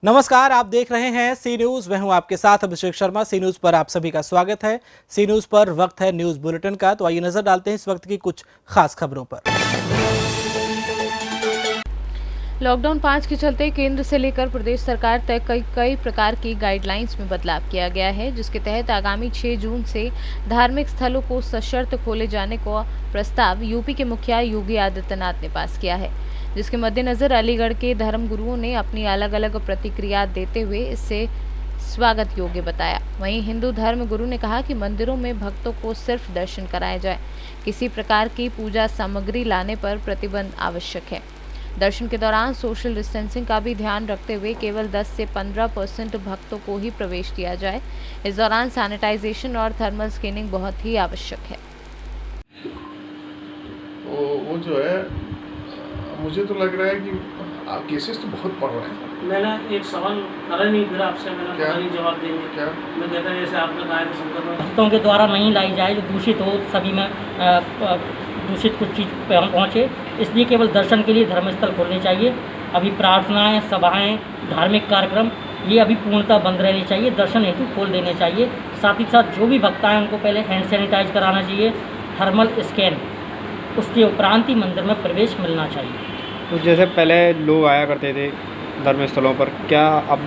नमस्कार, आप देख रहे हैं सी न्यूज। मैं हूं आपके साथ अभिषेक शर्मा। सी न्यूज पर आप सभी का स्वागत है। सी न्यूज पर वक्त है न्यूज बुलेटिन का, तो आइए नजर डालते हैं इस वक्त की कुछ खास खबरों पर। लॉकडाउन 5 के चलते केंद्र से लेकर प्रदेश सरकार तक कई प्रकार की गाइडलाइंस में बदलाव किया गया है, जिसके तहत आगामी 6 जून से धार्मिक स्थलों को सशर्त खोले जाने का प्रस्ताव यूपी के मुखिया योगी आदित्यनाथ ने पास किया है, जिसके मद्देनजर अलीगढ़ के धर्म गुरुओं ने अपनी अलग अलग प्रतिक्रिया देते हुए इसे स्वागत योग्य बताया। वहीं हिंदू धर्म गुरु ने कहा कि मंदिरों में भक्तों को सिर्फ दर्शन कराया जाए, किसी प्रकार की पूजा सामग्री लाने पर प्रतिबंध आवश्यक है। दर्शन के दौरान सोशल डिस्टेंसिंग का भी ध्यान रखते हुए केवल 10 से 15% भक्तों को ही प्रवेश दिया जाए। इस दौरान सैनिटाइजेशन और थर्मल स्कैनिंग बहुत ही आवश्यक है। वो जो है, मुझे तो लग रहा है कि केसेस तो बहुत बढ़ रहे हैं। मैंने एक सवाल करा नहीं, फिर आपसे मैंने पता नहीं जवाब देंगे क्या। मैं कहता है जैसे आपने कहा कि संक्रमण भक्तों के द्वारा नहीं लाई जाए, जो दूषित हो, सभी में दूषित कुछ चीज़ पहुँचे, इसलिए केवल दर्शन के लिए धर्मस्थल खोलने चाहिए। अभी प्रार्थनाएं, सभाएं, धार्मिक कार्यक्रम ये अभी पूर्णतः बंद रहने चाहिए, दर्शन हेतु खोल देने चाहिए। साथ ही साथ जो भी भक्त आए उनको पहले हैंड सैनिटाइज कराना चाहिए, थर्मल स्कैन, उसके उपरांत ही मंदिर में प्रवेश मिलना चाहिए। तो जैसे पहले लोग आया करते थे धर्मस्थलों पर, क्या अब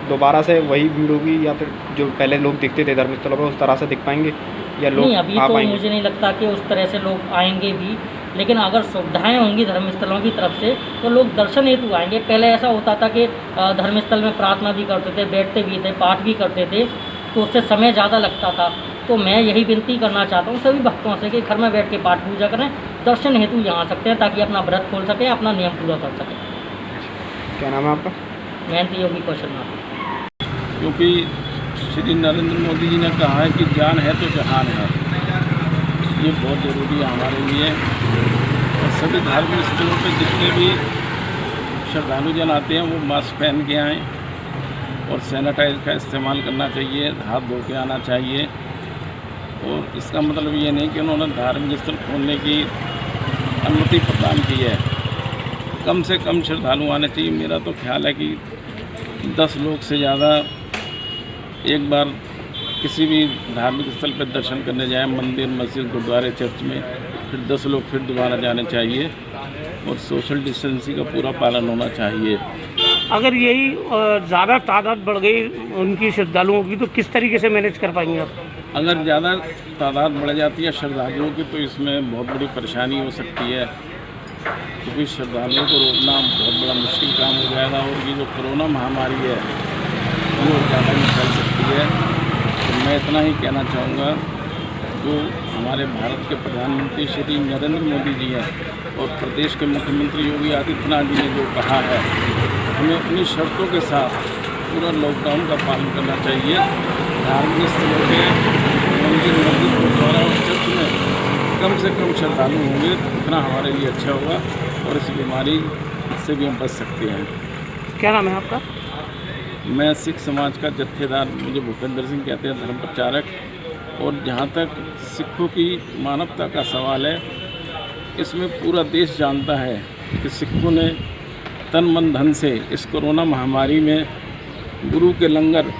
दोबारा से वही भीड़ होगी या फिर जो पहले लोग दिखते थे धर्मस्थलों पर उस तरह से दिख पाएंगे या लोग नहीं, अभी तो मुझे नहीं लगता कि उस तरह से लोग आएंगे भी, लेकिन अगर सुविधाएं होंगी धर्मस्थलों की तरफ से तो लोग दर्शन हेतु आएंगे। पहले ऐसा होता था कि धर्मस्थल में प्रार्थना भी करते थे, बैठते भी थे, पाठ भी करते थे, तो उससे समय ज़्यादा लगता था। तो मैं यही विनती करना चाहता हूँ सभी भक्तों से कि घर में बैठ के पाठ पूजा करें, दर्शन हेतु यहाँ आ सकते हैं ताकि अपना व्रत खोल सकें, अपना नियम पूरा कर सकें। क्या नाम है आपका? मैं योगी कौशलनाथ। क्योंकि श्री नरेंद्र मोदी जी ने कहा है कि जान है तो जहान है, ये बहुत ज़रूरी है हमारे लिए। और सभी धार्मिक स्थलों पर जितने भी श्रद्धालु जन आते हैं वो मास्क पहन के आएँ और सैनिटाइज का इस्तेमाल करना चाहिए, हाथ धो के आना चाहिए। और इसका मतलब ये नहीं कि उन्होंने धार्मिक स्थल खोलने की अनुमति प्रदान की है। कम से कम श्रद्धालु आने चाहिए। मेरा तो ख्याल है कि 10 लोग से ज़्यादा एक बार किसी भी धार्मिक स्थल पर दर्शन करने जाएं, मंदिर, मस्जिद, गुरुद्वारे, चर्च में, फिर 10 लोग फिर दोबारा जाने चाहिए और सोशल डिस्टेंसिंग का पूरा पालन होना चाहिए। अगर यही ज़्यादा तादाद बढ़ गई उनकी श्रद्धालुओं की तो किस तरीके से मैनेज कर पाएंगे आप? अगर ज़्यादा तादाद बढ़ जाती है श्रद्धालुओं की तो इसमें बहुत बड़ी परेशानी हो सकती है, क्योंकि श्रद्धालुओं को रोकना बहुत बड़ा मुश्किल काम हो जाएगा। और ये जो कोरोना महामारी है वो ज़्यादा नहीं फैल सकती है। तो मैं इतना ही कहना चाहूँगा, जो हमारे भारत के प्रधानमंत्री श्री नरेंद्र मोदी जी हैं और प्रदेश के मुख्यमंत्री योगी आदित्यनाथ जी ने जो कहा है, हमें अपनी शर्तों के साथ पूरा लॉकडाउन का पालन करना चाहिए। धार्मिक स्थलों के मंदिर, मस्जिद, गुरुद्वारा और चर्च में कम से कम श्रद्धालु होंगे, उतना हमारे लिए अच्छा होगा और इस बीमारी से भी हम बच सकते हैं। क्या नाम है आपका? मैं सिख समाज का जत्थेदार, मुझे भूपेंद्र सिंह कहते हैं, धर्म प्रचारक। और जहाँ तक सिखों की मानवता का सवाल है, इसमें पूरा देश जानता है कि सिखों ने तन मन धन से इस कोरोना महामारी में गुरु के लंगर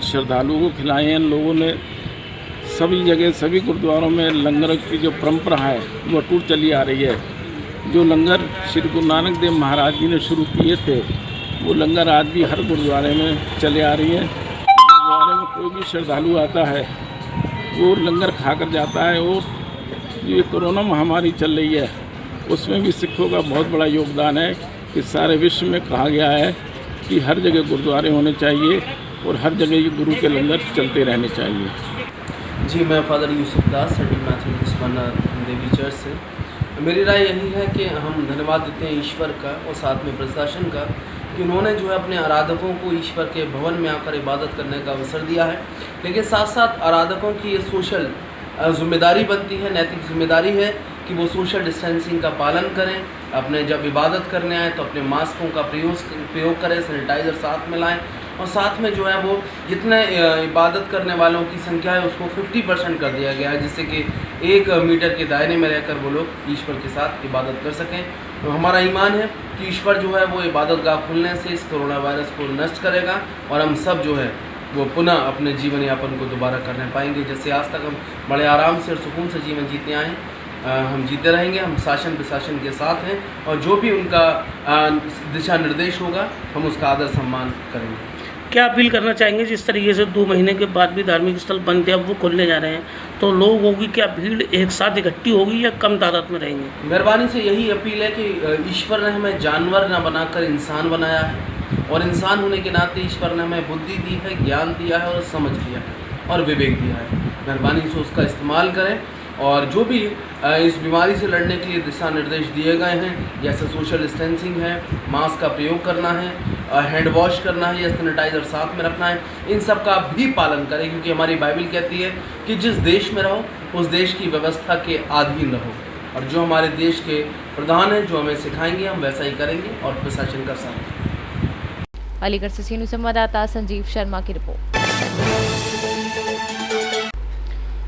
श्रद्धालुओं को खिलाए हैं। लोगों ने सभी जगह, सभी गुरुद्वारों में लंगर की जो परंपरा है वो अटूट चली आ रही है। जो लंगर श्री गुरु नानक देव महाराज जी ने शुरू किए थे वो लंगर आज भी हर गुरुद्वारे में चले आ रही है। गुरुद्वारे में कोई भी श्रद्धालु आता है वो लंगर खाकर जाता है। और ये कोरोना महामारी चल रही है उसमें भी सिखों का बहुत बड़ा योगदान है कि सारे विश्व में कहा गया है कि हर जगह गुरुद्वारे होने चाहिए और हर जगह ये गुरु के लंगर चलते रहने चाहिए। जी, मैं फादर यूसुफ दास, सेंट्रल मैथमेटिक्स देवी चर्च से। मेरी राय यही है कि हम धन्यवाद देते हैं ईश्वर का और साथ में प्रशासन का कि उन्होंने जो है अपने आराधकों को ईश्वर के भवन में आकर इबादत करने का अवसर दिया है। लेकिन साथ साथ आराधकों की ये सोशल जिम्मेदारी बनती है, नैतिक जिम्मेदारी है कि वो सोशल डिस्टेंसिंग का पालन करें। अपने जब इबादत करने आए तो अपने मास्कों का प्रयोग करें, सैनिटाइज़र साथ में लाएं और साथ में जो है वो जितने इबादत करने वालों की संख्या है उसको 50% कर दिया गया है, जिससे कि 1 मीटर के दायरे में रहकर वो लोग ईश्वर के साथ इबादत कर सकें। हमारा ईमान है कि ईश्वर जो है वो इबादत गाह खुलने से इस कोरोना वायरस को नष्ट करेगा और हम सब जो है वो पुनः अपने जीवन यापन को दोबारा करने पाएंगे। जैसे आज तक हम बड़े आराम से और सुकून से जीवन जीते आए, हम जीते रहेंगे। हम शासन प्रशासन के साथ हैं और जो भी उनका दिशा निर्देश होगा हम उसका आदर सम्मान करेंगे। क्या अपील करना चाहेंगे, जिस तरीके से 2 महीने के बाद भी धार्मिक स्थल बंद थे, अब वो खुलने जा रहे हैं, तो लोगों की क्या भीड़ एक साथ इकट्ठी होगी या कम तादाद में रहेंगे? मेहरबानी से यही अपील है कि ईश्वर ने हमें जानवर न बनाकर इंसान बनाया है और इंसान होने के नाते ईश्वर ने हमें बुद्धि दी है, ज्ञान दिया है और समझ दिया है और विवेक दिया है। मेहरबानी से उसका इस्तेमाल करें और जो भी इस बीमारी से लड़ने के लिए दिशा निर्देश दिए गए हैं, जैसे सोशल डिस्टेंसिंग है, मास्क का प्रयोग करना है, हैंड वॉश करना है या सैनिटाइज़र साथ में रखना है, इन सब का भी पालन करें, क्योंकि हमारी बाइबल कहती है कि जिस देश में रहो उस देश की व्यवस्था के अधीन रहो और जो हमारे देश के प्रधान हैं जो हमें सिखाएंगे हम वैसा ही करेंगे और प्रशासन का साथ। अलीगढ़ से सीनू संवाददाता संजीव शर्मा की रिपोर्ट।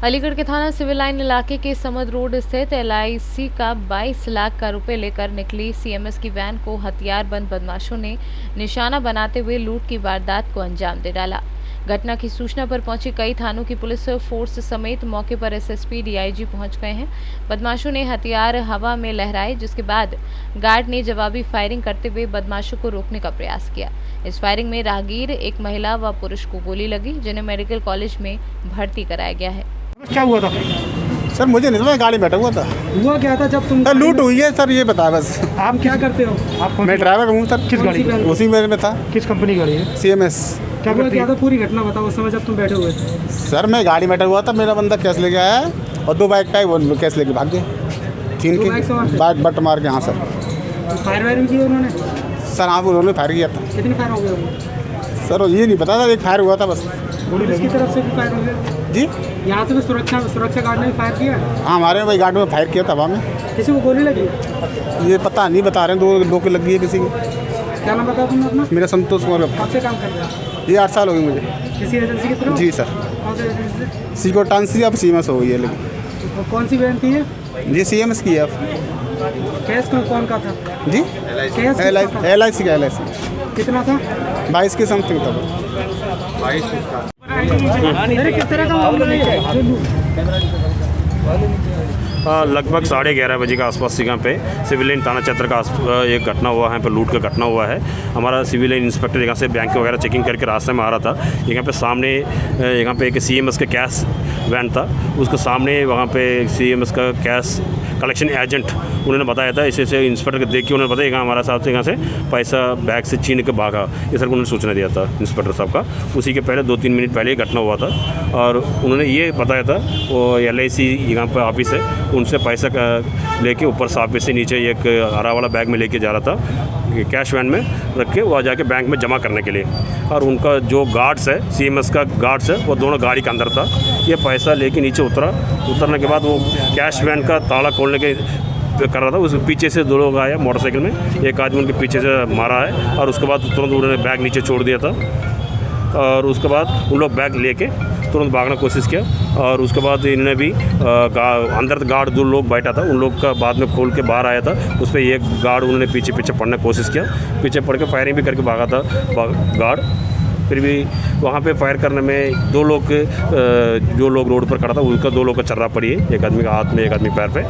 अलीगढ़ के थाना सिविल लाइन इलाके के समद रोड स्थित LIC का 22 लाख का रुपए लेकर निकली CMS की वैन को हथियारबंद बदमाशों ने निशाना बनाते हुए लूट की वारदात को अंजाम दे डाला। घटना की सूचना पर पहुंची कई थानों की पुलिस फोर्स समेत मौके पर SSP DIG पहुंच गए हैं। बदमाशों ने हथियार हवा में लहराए, जिसके बाद गार्ड ने जवाबी फायरिंग करते हुए बदमाशों को रोकने का प्रयास किया। इस फायरिंग में राहगीर, एक महिला व पुरुष को गोली लगी, जिन्हें मेडिकल कॉलेज में भर्ती कराया गया है। क्या हुआ था सर? मुझे नहीं पता, गाड़ी में बैठा हुआ था। हुआ क्या था जब तुम? सर लूट हुई है सर, ये बता बस। आप क्या करते हो? आप मैं ड्राइवर हूँ सर। किस गाड़ी? उसी में था। किस कंपनी गाड़ी है? CMS। क्या था पूरी घटना बताओ उस समय जब तुम बैठे हुए थे? सर मैं गाड़ी में बैठा हुआ था, मेरा बंदा कैश लेके आया और 2 बाइक टाइप वो कैश लेके भाग गए। 3 की बाइक बट मार के। हाँ सर। फायर वायर भी किया उन्होंने? सर हाँ उन्होंने फायर किया था। कितने फायर हो गए सर? ये नहीं पता था, एक फायर हुआ था बस। पुलिस की तरफ से भी फायर हो गया जी? यहाँ से भी सुरक्षा गार्ड ने भी फायर किया? हाँ हमारे भाई गार्ड में फायर किया था हवा में। किसी को गोली लगी? ये पता नहीं, बता रहे हैं 2 की लग गई है किसी की। क्या नाम बताओ तुमने अपना? मेरा संतोष कुमार। कब से काम कर रहे हो? ये 8 साल हो गए मुझे। किसी एजेंसी की तरफ? जी सर। कौन सी एजेंसी से? सिकोटांसी अब CMS हो गई है। लेकिन कौन सी वैन थी ये? जी CMS की है। कैश कौन का था जी? LIC का। कितना था? 22 के समथिंग था। 22 किस तरह का मामला है? लगभग 11:30 बजे के आसपास यहाँ पे सिविल लाइन थाना क्षेत्र का एक घटना हुआ है, यहाँ पे लूट का घटना हुआ है। हमारा सिविल लाइन इंस्पेक्टर यहाँ से बैंक वगैरह चेकिंग करके रास्ते में आ रहा था। यहाँ पे सामने यहाँ पे एक CMS का कैश वैन था, उसके सामने वहाँ पे CMS का कैश कलेक्शन एजेंट उन्होंने बताया था। इसे इंस्पेक्टर को देख के उन्होंने बताया हमारा साहब से यहाँ से पैसा बैग से छीन के भागा, ये सर को उन्होंने सूचना दिया था इंस्पेक्टर साहब का। उसी के पहले 2-3 मिनट पहले ये घटना हुआ था और उन्होंने ये बताया था वो LIC यहाँ पर ऑफिस है, उनसे पैसा लेके ऊपर साफे से नीचे एक हरा वाला बैग में लेके जा रहा था, कैश वैन में रख के वहाँ जाके बैंक में जमा करने के लिए। और उनका जो गार्ड्स है, CMS का गार्ड्स है, वो दोनों गाड़ी के अंदर था। ये पैसा लेके नीचे उतरने के बाद वो कैश वैन का ताला खोलने के कर रहा था, उसके पीछे से 2 लोग आए मोटरसाइकिल में, एक आदमी उनके पीछे से मारा है और उसके बाद तुरंत उन्होंने बैग नीचे छोड़ दिया था और उसके बाद उन लोग बैग लेके तुरंत भागने की कोशिश किया। और उसके बाद इन्होंने भी अंदर गार्ड 2 लोग बैठा था, उन लोग का बाद में खोल के बाहर आया था, उस पर एक गार्ड उन्होंने पीछे पड़ने की कोशिश किया, पीछे पड़ के फायरिंग भी करके भागा था गार्ड। फिर भी वहाँ पे फायर करने में 2 लोग जो लोग रोड पर खड़ा था उसका 2 लोग का चर्रा पड़ी है, एक आदमी का हाथ में एक आदमी पैर पे,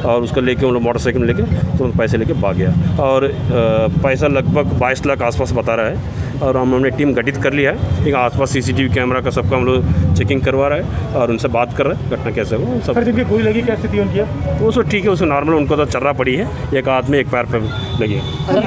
और उसको लेके उन लोग मोटरसाइकिल में लेके तुरंत पैसे लेके भाग गया। और पैसा लगभग 22 लाख आसपास बता रहा है और हमने टीम गठित कर लिया है। एक आसपास CCTV कैमरा का सबका हम लोग चेकिंग करवा रहा है और उनसे बात कर रहे हैं घटना कैसे हो सब। सर जब गोली लगी क्या स्थिति उनकी? वो सब ठीक है, उसको नॉर्मल, उनको तो चर्रा पड़ी है, एक हाथ में एक पैर पे लगी है।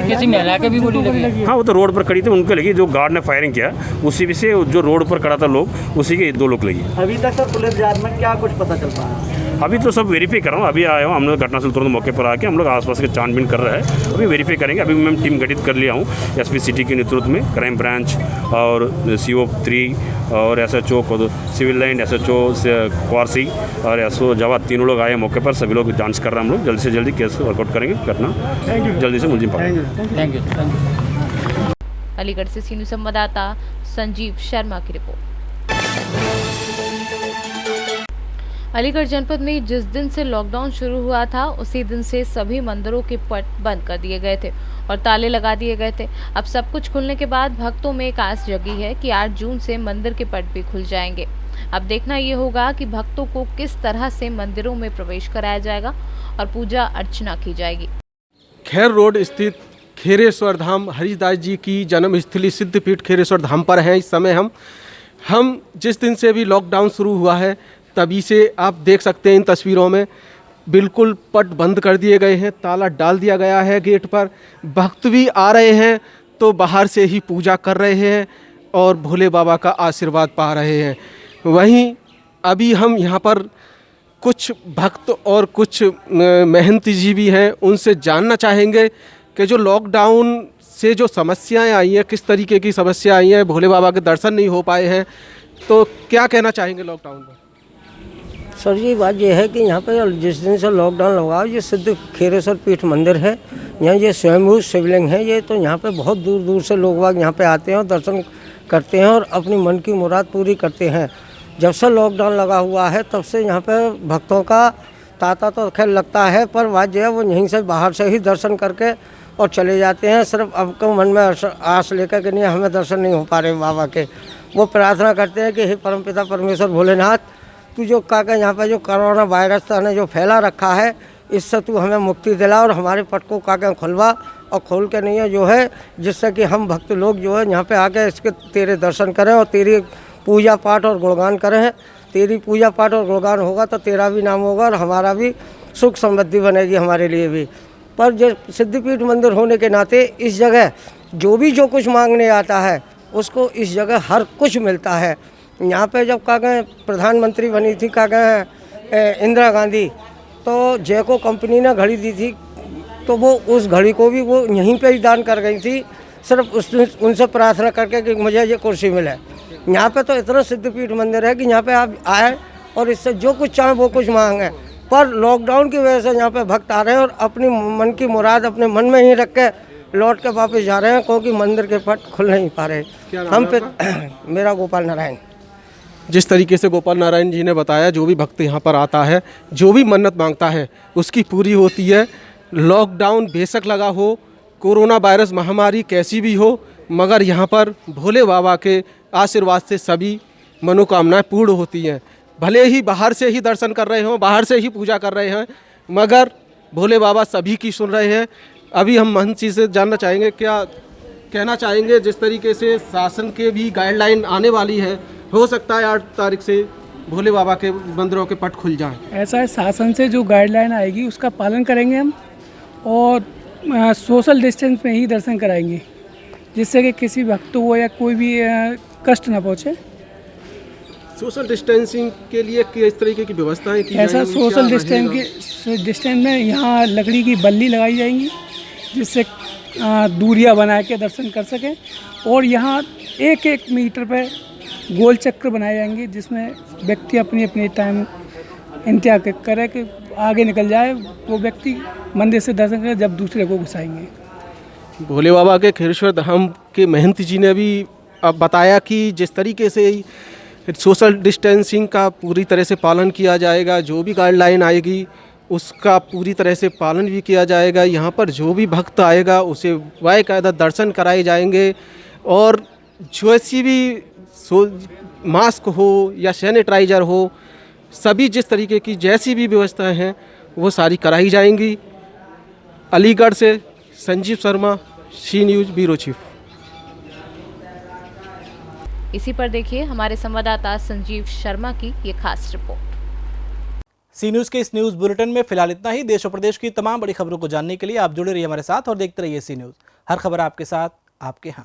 किसी महिला के भी गोली लगी? हाँ वो तो रोड पर खड़ी थी, उनको लगी। जो गार्ड ने फायरिंग किया उसी से जो रोड पर खड़ा था लोग, उसी के 2 लोग लगी। अभी तक सर पुलिस जांच में क्या कुछ पता चल पाया? अभी तो सब वेरीफाई कर रहा हूँ, अभी आया हूँ, हम लोग घटनास्थल तुरंत मौके पर आके हम लोग आसपास के छानबीन कर रहे हैं, अभी वेरीफाई करेंगे। अभी मैं टीम गठित कर लिया हूँ SP सिटी के नेतृत्व में, क्राइम ब्रांच और CO 3 और SHO civil line, SHO Quarsi और SO जवाब, तीनों लोग आए मौके पर, सभी लोग जांच कर रहे हैं। हम लोग जल्दी से जल्दी केस वर्कआउट करेंगे, घटना जल्दी से मुलजिम पकड़ेंगे। Thank you. अलीगढ़ से सीनू संवाददाता संजीव शर्मा की रिपोर्ट। अलीगढ़ जनपद में जिस दिन से लॉकडाउन शुरू हुआ था उसी दिन से सभी मंदिरों के पट बंद कर दिए गए थे और ताले लगा दिए गए थे। अब सब कुछ खुलने के बाद भक्तों में एक आस जगी है कि 8 जून से मंदिर के पट भी खुल जाएंगे। अब देखना ये होगा कि भक्तों को किस तरह से मंदिरों में प्रवेश कराया जाएगा और पूजा अर्चना की जाएगी। खैर रोड स्थित खेरेश्वर धाम हरिदास जी की जन्मस्थली सिद्धपीठ खेरेश्वर धाम पर हैं। इस समय हम जिस दिन से भी लॉकडाउन शुरू हुआ है तभी से आप देख सकते हैं इन तस्वीरों में बिल्कुल पट बंद कर दिए गए हैं, ताला डाल दिया गया है गेट पर। भक्त भी आ रहे हैं तो बाहर से ही पूजा कर रहे हैं और भोले बाबा का आशीर्वाद पा रहे हैं। वहीं अभी हम यहाँ पर कुछ भक्त और कुछ मेहनती जी भी हैं, उनसे जानना चाहेंगे कि जो लॉकडाउन से जो समस्याएं आई हैं, किस तरीके की समस्या आई हैं, भोले बाबा के दर्शन नहीं हो पाए हैं, तो क्या कहना चाहेंगे लॉकडाउन पर? सर जी बात यह है कि यहाँ पर जिस दिन से लॉकडाउन लगा ये सिद्ध खेरेश्वर पीठ मंदिर है। यहाँ ये स्वयंभू शिवलिंग है ये, तो यहाँ पे बहुत दूर दूर से लोग बाग यहाँ पे आते हैं और दर्शन करते हैं और अपनी मन की मुराद पूरी करते हैं। जब से लॉकडाउन लगा हुआ है तब से यहाँ पे भक्तों का तांता तो खैर लगता है, पर बात जो है वो यहीं से बाहर से ही दर्शन करके और चले जाते हैं। सिर्फ अब को मन में आस लेकर कि नहीं हमें दर्शन नहीं हो पा रहे बाबा के, वो प्रार्थना करते हैं कि हे परमपिता परमेश्वर भोलेनाथ, तू जो का यहाँ पर जो कोरोना वायरस ने जो फैला रखा है इससे तू हमें मुक्ति दिला और हमारे पट को का खुलवा और खोल के नहीं है जो है, जिससे कि हम भक्त लोग जो है यहाँ पे आके इसके तेरे दर्शन करें और तेरी पूजा पाठ और गुणगान करें। तेरी पूजा पाठ और गुणगान होगा तो तेरा भी नाम होगा और हमारा भी सुख समृद्धि बनेगी हमारे लिए भी। पर जो सिद्धपीठ मंदिर होने के नाते इस जगह जो कुछ मांगने आता है उसको इस जगह हर कुछ मिलता है। यहाँ पे जब प्रधानमंत्री बनी थी इंदिरा गांधी, तो जैको कंपनी ने घड़ी दी थी तो वो उस घड़ी को भी वो यहीं पे ही दान कर गई थी, सिर्फ उनसे प्रार्थना करके कि मुझे ये कुर्सी मिले। यहाँ पे तो इतना सिद्धपीठ मंदिर है कि यहाँ पे आप आए और इससे जो कुछ चाहें वो कुछ मांगे। पर लॉकडाउन की वजह से यहाँ पे भक्त आ रहे हैं और अपनी मन की मुराद अपने मन में ही रख के लौट के वापस जा रहे हैं, क्योंकि मंदिर के पट खुल नहीं पा रहे। हम पे मेरा गोपाल नारायण। जिस तरीके से गोपाल नारायण जी ने बताया, जो भी भक्त यहाँ पर आता है, जो भी मन्नत मांगता है उसकी पूरी होती है। लॉकडाउन बेशक लगा हो, कोरोना वायरस महामारी कैसी भी हो, मगर यहाँ पर भोले बाबा के आशीर्वाद से सभी मनोकामनाएं पूर्ण होती हैं। भले ही बाहर से ही दर्शन कर रहे हों, बाहर से ही पूजा कर रहे हैं, मगर भोले बाबा सभी की सुन रहे हैं। अभी हम महंत जी से जानना चाहेंगे, क्या कहना चाहेंगे, जिस तरीके से शासन के भी गाइडलाइन आने वाली है, हो सकता है 8 तारीख से भोले बाबा के मंदिरों के पट खुल जाएं। ऐसा है, शासन से जो गाइडलाइन आएगी उसका पालन करेंगे हम और सोशल डिस्टेंस में ही दर्शन कराएंगे, जिससे कि किसी भक्त को या कोई भी कष्ट ना पहुँचे। सोशल डिस्टेंसिंग के लिए किस तरीके की व्यवस्थाएं की ऐसा सोशल डिस्टेंस में यहाँ लकड़ी की बल्ली लगाई जाएंगी, जिससे दूरियां बना के दर्शन कर सकें। और यहाँ 1-1 मीटर पे गोल चक्र बनाए जाएंगे, जिसमें व्यक्ति अपनी अपनी टाइम इंतजार करे कि आगे निकल जाए वो व्यक्ति मंदिर से दर्शन करे, जब दूसरे को घुसाएंगे। भोले बाबा के खेरेश्वर धाम के महंत जी ने भी अब बताया कि जिस तरीके से सोशल डिस्टेंसिंग का पूरी तरह से पालन किया जाएगा, जो भी गाइडलाइन आएगी उसका पूरी तरह से पालन भी किया जाएगा। यहाँ पर जो भी भक्त आएगा उसे बाकायदा दर्शन कराए जाएंगे और जैसी भी मास्क हो या सैनिटाइज़र हो, सभी जिस तरीके की जैसी भी व्यवस्थाएं हैं वो सारी कराई जाएंगी। अलीगढ़ से संजीव शर्मा, सी न्यूज़ ब्यूरो चीफ। इसी पर देखिए हमारे संवाददाता संजीव शर्मा की ये खास रिपोर्ट। सी न्यूज़ के इस न्यूज़ बुलेटिन में फिलहाल इतना ही। देश और प्रदेश की तमाम बड़ी खबरों को जानने के लिए आप जुड़े रहिए हमारे साथ और देखते रहिए सी न्यूज़। हर खबर आपके साथ, आपके हाथ।